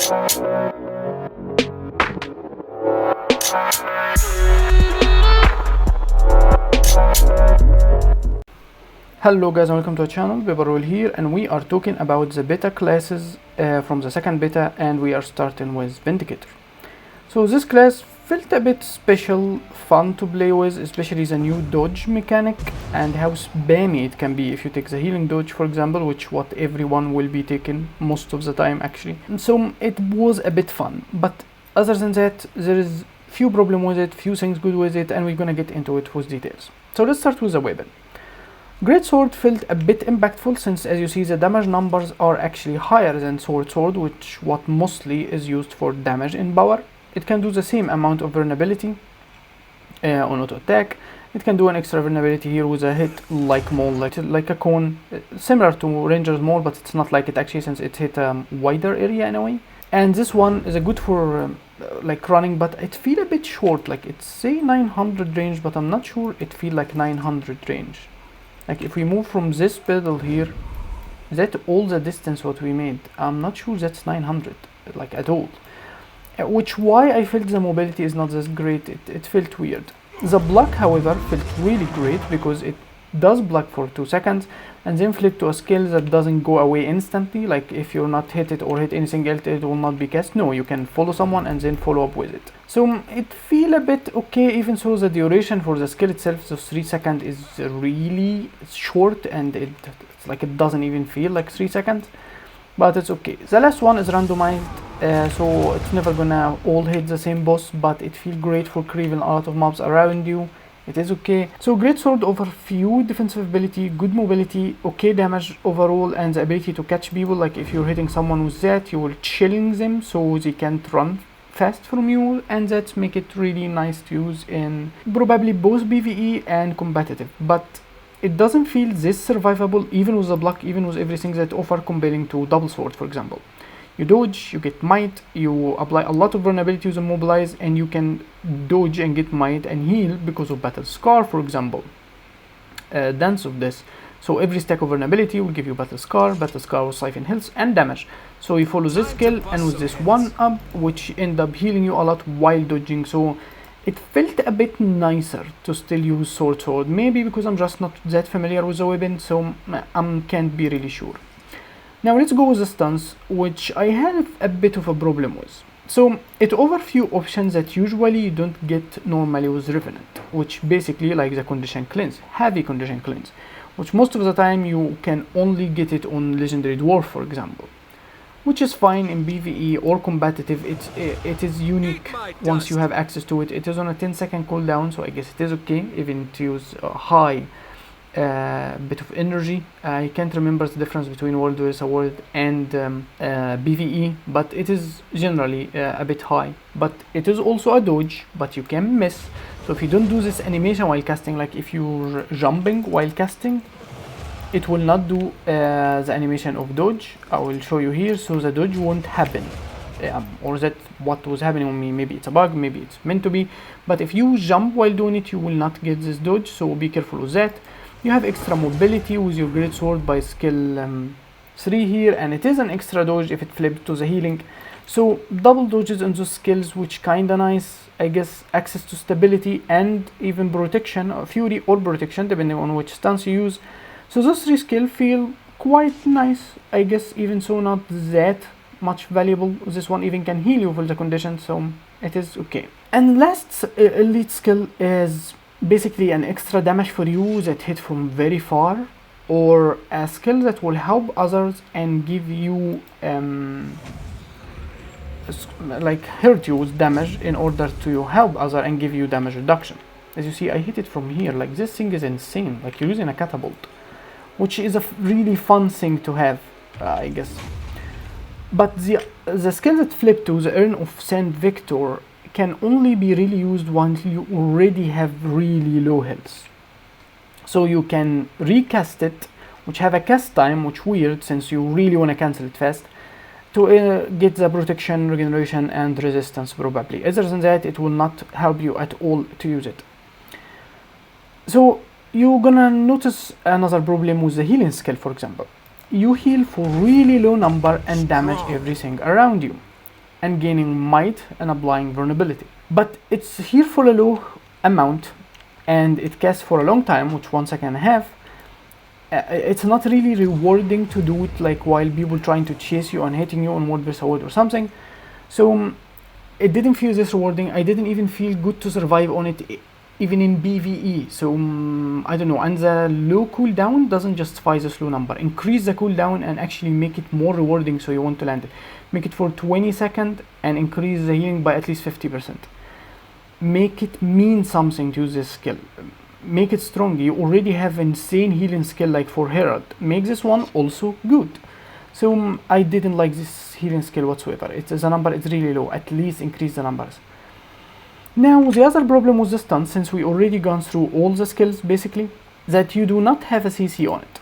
Hello guys and welcome to our channel. Bebarol here, and we are talking about the beta classes from the second beta, and we are starting with Vindicator. So this class felt a bit special, fun to play with, especially the new dodge mechanic and how spammy it can be if you take the healing dodge, for example, which what everyone will be taking most of the time actually. And so it was a bit fun, but other than that there is few problem with it, few things good with it, and we're gonna get into it with details. So let's start with the weapon. Greatsword felt a bit impactful since, as you see, the damage numbers are actually higher than sword, which what mostly is used for damage in power. It can do the same amount of vulnerability on auto attack. It can do an extra vulnerability here with a hit like maul, like a cone, similar to Ranger's maul, but it's not like it actually since it hit a wider area in a way. And this one is a good for like running, but it feel a bit short. Like it's say 900 range, but I'm not sure it feel like 900 range. Like if we move from this pedal here, is that all the distance what we made? I'm not sure that's 900 like at all, which why I felt the mobility is not as great. It felt weird. The block however felt really great because it does block for 2 seconds and then flip to a skill that doesn't go away instantly. Like if you're not hit it or hit anything else, it will not be cast. No, you can follow someone and then follow up with it. So it feel a bit okay, even so the duration for the skill itself, so 3 seconds is really short, and it's like it doesn't even feel like 3 seconds, but it's okay. The last one is randomized, so it's never gonna all hit the same boss, but it feels great for cleaving a lot of mobs around you. It is okay. So Greatsword offers few defensive ability, good mobility, okay damage overall, and the ability to catch people. Like if you're hitting someone with that, you will chilling them so they can't run fast from you, and that make it really nice to use in probably both PvE and competitive. But it doesn't feel this survivable even with the block, even with everything that offer comparing to double sword, for example. You dodge, you get might, you apply a lot of vulnerability with immobilize, and you can dodge and get might and heal because of battle scar, for example. Dance of this. So every stack of vulnerability will give you battle scar will siphon health and damage. So you follow this skill and with this one up, which end up healing you a lot while dodging. So it felt a bit nicer to still use sword, maybe because I'm just not that familiar with the weapon, so I can't be really sure. Now let's go with the stance, which I have a bit of a problem with. So it offers few options that usually you don't get normally with Revenant, which basically like the condition cleanse, heavy condition cleanse, which most of the time you can only get it on Legendary Dwarf, for example, which is fine in PvE or competitive. It is unique once you have access to it. It is on a 10-second cooldown, so I guess it is okay even to use a high bit of energy. I can't remember the difference between World vs. World and PvE, but it is generally a bit high. But it is also a dodge, but you can miss. So if you don't do this animation while casting, like if you're jumping while casting, it will not do the animation of dodge. I will show you here. So the dodge won't happen, or that what was happening on me. Maybe it's a bug, maybe it's meant to be, but if you jump while doing it, you will not get this dodge, so be careful with that. You have extra mobility with your Greatsword by skill 3 here, and it is an extra dodge if it flipped to the healing. So double dodges in those skills, which kinda nice, I guess. Access to stability and even protection, fury or protection, depending on which stance you use. So those 3 skills feel quite nice, I guess, even so not that much valuable. This one even can heal you for the condition, so it is okay. And last elite skill is basically an extra damage for you that hit from very far, or a skill that will help others and give you like hurt you with damage in order to help others and give you damage reduction. As you see, I hit it from here. Like this thing is insane, like you're using a catapult, which is a really fun thing to have, I guess. But the skill that flip to the Urn of Saint Victor can only be really used once you already have really low health. So you can recast it, which have a cast time, which weird since you really want to cancel it fast, to get the protection, regeneration and resistance probably. Other than that, it will not help you at all to use it. So you're gonna notice another problem with the healing skill, for example. You heal for really low number and damage everything around you. and gaining might and applying vulnerability. But it's here for a low amount and it casts for a long time, which 1.5 seconds. It's not really rewarding to do it like while people trying to chase you and hitting you on word versus word or something. So it didn't feel this rewarding. I didn't even feel good to survive on it even in PvE. So I don't know, and the low cooldown doesn't justify this low number. Increase the cooldown and actually make it more rewarding so you want to land it. Make it for 20 seconds and increase the healing by at least 50%. Make it mean something to use this skill. Make it strong. You already have insane healing skill like for Herald. Make this one also good. So I didn't like this healing skill whatsoever. The number is really low. At least increase the numbers. Now the other problem with the stun, since we already gone through all the skills basically, that you do not have a CC on it.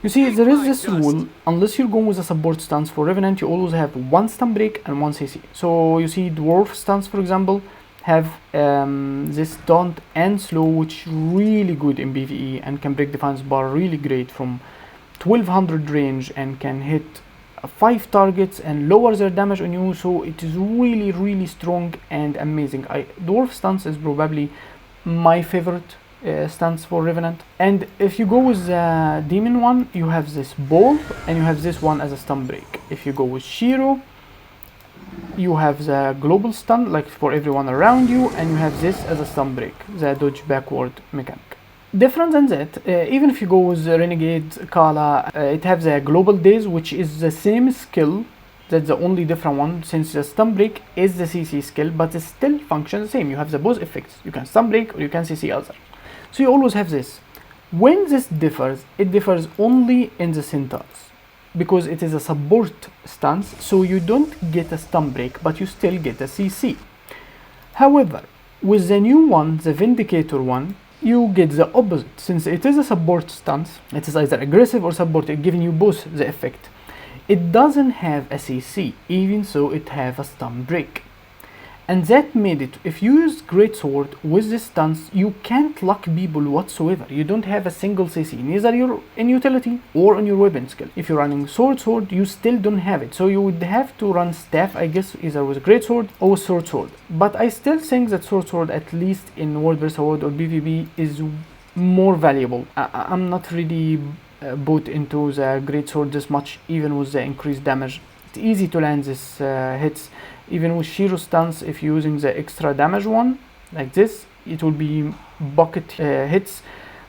You see, there is this rule, unless you're going with a support stance for Revenant, you always have one stun break and one CC. So you see Dwarf stance, for example, have this taunt and slow, which really good in PvE and can break defense bar really great from 1200 range and can hit 5 targets and lower their damage on you. So it is really strong and amazing. Dwarf stance is probably my favorite stance for Revenant. And if you go with the demon one, you have this ball and you have this one as a stun break. If you go with Shiro, you have the global stun like for everyone around you, and you have this as a stun break, the dodge backward mechanic. Different than that, even if you go with Renegade, Kala, it has a global daze, which is the same skill. That's the only different one, since the stun break is the CC skill, but it still functions the same. You have the both effects. You can stun break or you can CC other. So you always have this. When this differs, it differs only in the centaurs, because it is a support stance, so you don't get a stun break, but you still get a CC. However, with the new one, the Vindicator one, you get the opposite. Since it is a support stance, it is either aggressive or support, it giving you both the effect. It doesn't have a CC, even so it have a stun break. And that made it, if you use Greatsword with this stance, you can't lock people whatsoever. You don't have a single CC, neither you're in utility or on your weapon skill. If you're running sword, you still don't have it. So you would have to run staff, I guess, either with Greatsword or with sword. But I still think that sword, at least in Word vs. Word or PvP, is more valuable. I'm not really bought into the Greatsword this much, even with the increased damage. It's easy to land these hits. Even with Shiro stance, if you're using the extra damage one, like this, it will be bucket hits.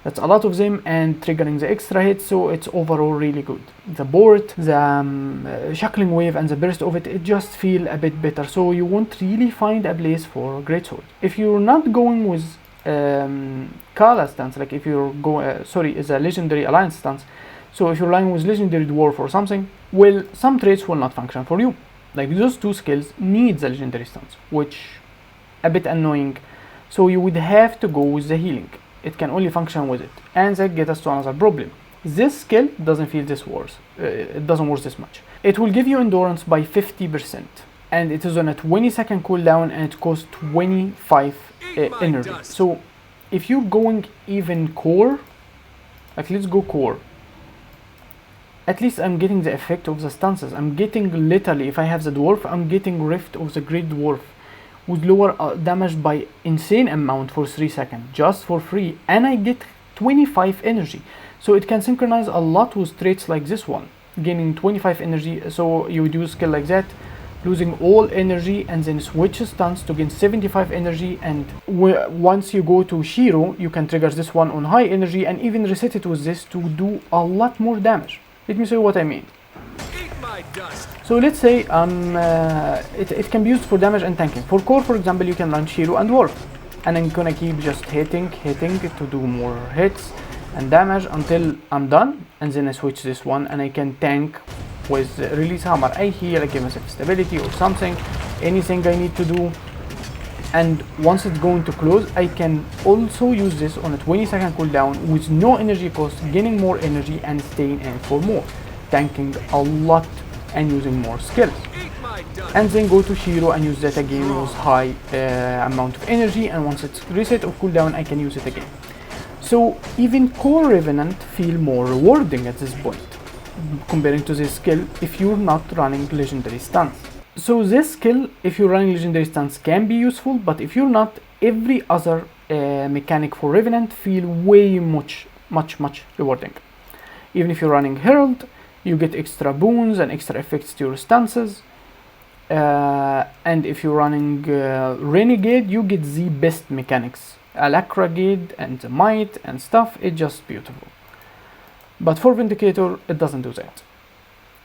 That's a lot of them, and triggering the extra hits, so it's overall really good. The board, the shackling wave and the burst of it, it just feel a bit better, so you won't really find a place for Greatsword. If you're not going with Kala stance, like if you're going, is a Legendary Alliance stance, so if you're relying with Legendary Dwarf or something, well, some traits will not function for you. Like those two skills need the legendary stance, which a bit annoying. So you would have to go with the healing. It can only function with it, and that gets us to another problem. This skill doesn't feel this worse. It doesn't work this much. It will give you endurance by 50%, and it is on a 20-second cooldown, and it costs 25 energy. So if you're going even core, like let's go core. At least I'm getting the effect of the stances. I'm getting literally, if I have the dwarf, I'm getting Rift of the Great Dwarf with lower damage by insane amount for 3 seconds, just for free, and I get 25 energy. So it can synchronize a lot with traits like this one, gaining 25 energy. So you would use skill like that, losing all energy, and then switch stance to gain 75 energy, and once you go to Shiro, you can trigger this one on high energy and even reset it with this to do a lot more damage. Let me show you what I mean. So let's say it can be used for damage and tanking. For core, for example, you can run Shiro and Dwarf, and I'm gonna keep just hitting to do more hits and damage until I'm done, and then I switch this one and I can tank with Release Hammer. I heal, I give myself stability or something, anything I need to do. And once it's going to close, I can also use this on a 20-second cooldown with no energy cost, gaining more energy and staying in for more, tanking a lot and using more skills. And then go to Shiro and use that again with high amount of energy, and once it's reset or cooldown, I can use it again. So even core Revenant feel more rewarding at this point, comparing to this skill if you're not running legendary stance. So this skill, if you're running legendary stance, can be useful, but if you're not, every other mechanic for revenant feel way much rewarding. Even if you're running herald, you get extra boons and extra effects to your stances. And if you're running renegade, you get the best mechanics, alacragade and the might and stuff. It's just beautiful. But for Vindicator, it doesn't do that.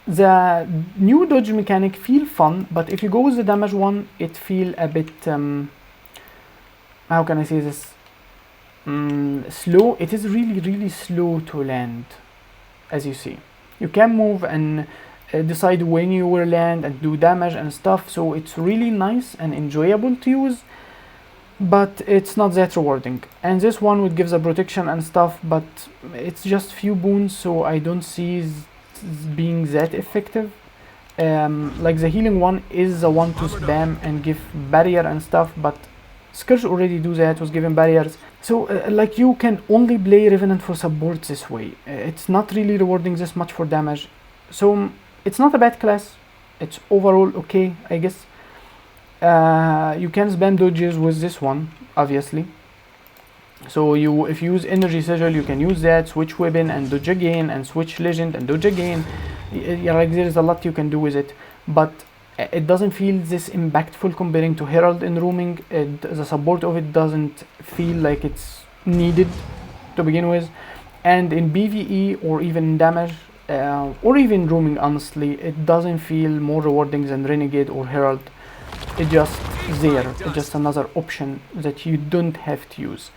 The new dodge mechanic feel fun, but if you go with the damage one, it feel a bit how can I say this, slow. It is really slow to land. As you see, you can move and decide when you will land and do damage and stuff, so it's really nice and enjoyable to use, but it's not that rewarding. And this one would give the protection and stuff, but it's just few boons, so I don't see being that effective. Like the healing one is the one to spam and give barrier and stuff, but Scourge already do that with giving barriers. So like you can only play Revenant for support this way. It's not really rewarding this much for damage. So it's not a bad class. It's overall okay, I guess. You can spam dodges with this one, obviously. So if you use energy sigil, you can use that, switch weapon and dodge again, and switch legend and dodge again. Like there is a lot you can do with it, but it doesn't feel this impactful comparing to Herald in roaming. The support of it doesn't feel like it's needed to begin with, and in PvE or even in damage or even roaming, honestly, it doesn't feel more rewarding than Renegade or Herald. It's just there. It's just another option that you don't have to use.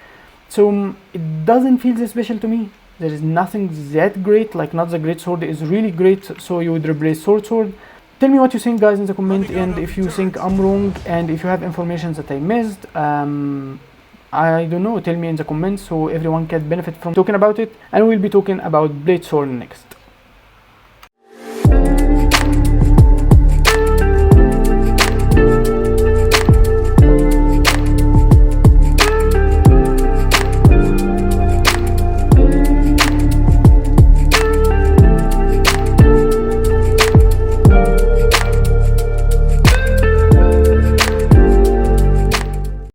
So it doesn't feel that special to me. There is nothing that great, like not the great sword is really great, so you would replace sword. Tell me what you think, guys, in the comment, and if you think I'm wrong, and if you have information that I missed, I don't know, tell me in the comments so everyone can benefit from talking about it. And we'll be talking about Bladesworn next.